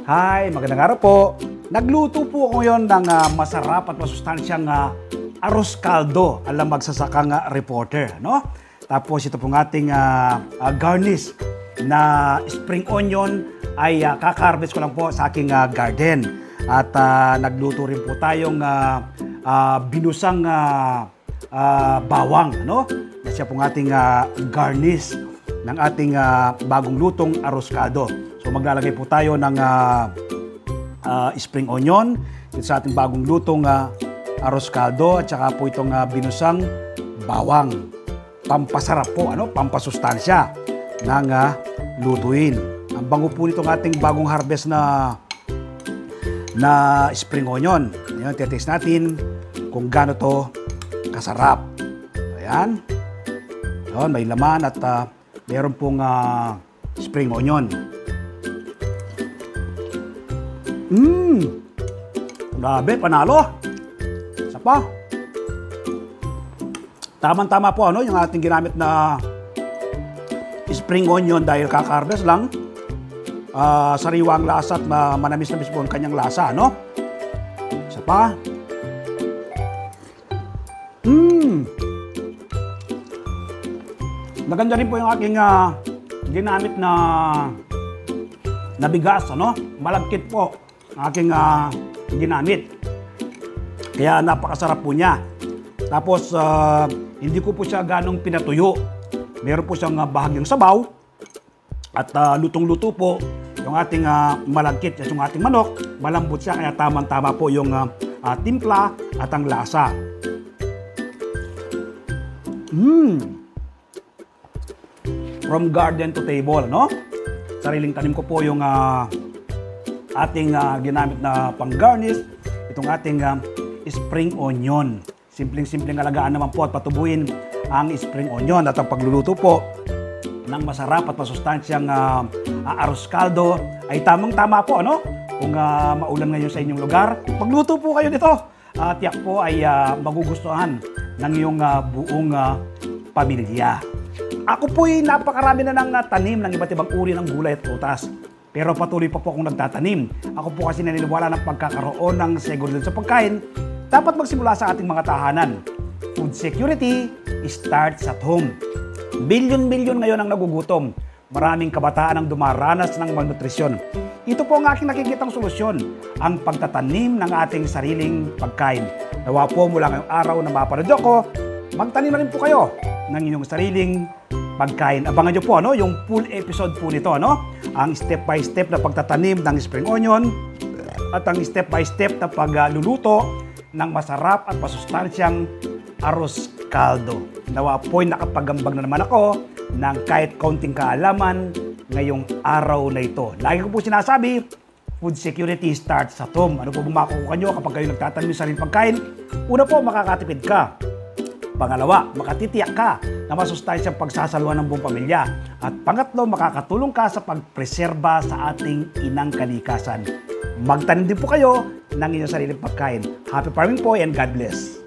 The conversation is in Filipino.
Hi, magandang araw po. Nagluto po ako ngayon ng masarap at masustansyang arroz caldo alang magsasakang reporter, no? Tapos ito pong ating garnish na spring onion ay kaka-harvest ko lang po sa aking garden. At nagluto rin po tayong binusang bawang, no? Na siya pong ating garnish ng ating bagong lutong arroz caldo. So maglalagay po tayo ng spring onion dito sa ating bagong lutong arroz caldo at saka po itong binusang bawang. Pampasarap po, ano? Pampasustansya ng lutuin. Ang bango po nitong ating bagong harvest na spring onion. Ayan, titaste natin kung gaano to kasarap. Ayan. Ayan, may laman at meron pong spring onion. Grabe, panalo. Isa pa. Tama-tama po ano, yung ating ginamit na spring onion dahil kaka-harvest lang. Sariwang lasa at manamis-namis po ang kanyang lasa, no? Isa pa. Maganda rin po yung aking ginamit na bigas, ano? Malagkit po ang aking ginamit. Kaya napakasarap po niya. Tapos, hindi ko po siya ganong pinatuyo. Meron po siyang bahagyang sabaw. At lutong-luto po yung ating malagkit at yung ating manok. Malambot siya, kaya tamang-tama po yung timpla at ang lasa. From garden to table, no? Sariling tanim ko po yung ating ginamit na pang-garnish. Itong ating spring onion. Simpleng-simpleng alagaan naman po at patubuin ang spring onion. At ang pagluluto po ng masarap at masustansyang arroz caldo ay tamang-tama po, ano? Kung maulan ngayon sa inyong lugar, magluto po kayo nito. Tiyak po ay magugustuhan ng iyong buong pamilya. Ako po'y napakarami na ng tanim ng iba't ibang uri ng gulay at prutas. Pero patuloy pa po akong nagtatanim. Ako po kasi naniniwala ng pagkakaroon ng seguridad sa pagkain, dapat magsimula sa ating mga tahanan. Food security starts at home. Bilyon-bilyon ngayon ang nagugutom. Maraming kabataan ang dumaranas ng malnutrisyon. Ito po ang aking nakikitang solusyon, ang pagtatanim ng ating sariling pagkain. Nawa po mula ngayong araw na mapanood ako, magtanim na rin po kayo ng inyong sariling pagkain. Abangan nyo po ano, yung full episode po nito. Ano? Ang step-by-step na pagtatanim ng spring onion at ang step-by-step na pagluluto ng masarap at masustansyang arroz caldo. Nawa po'y nakapagambag na naman ako ng kahit kaunting kaalaman ngayong araw na ito. Lagi ko po sinasabi, food security starts at home. Ano po bang makukuha nyo kapag kayo nagtatanim sa sariling pagkain? Una po, makakatipid ka. Pangalawa, makatitiyak ka na masustansyang pagsasaluhan ng buong pamilya. At pangatlo, makakatulong ka sa pagpreserba sa ating inang kalikasan. Magtanim din po kayo ng inyong sariling pagkain. Happy farming po and God bless!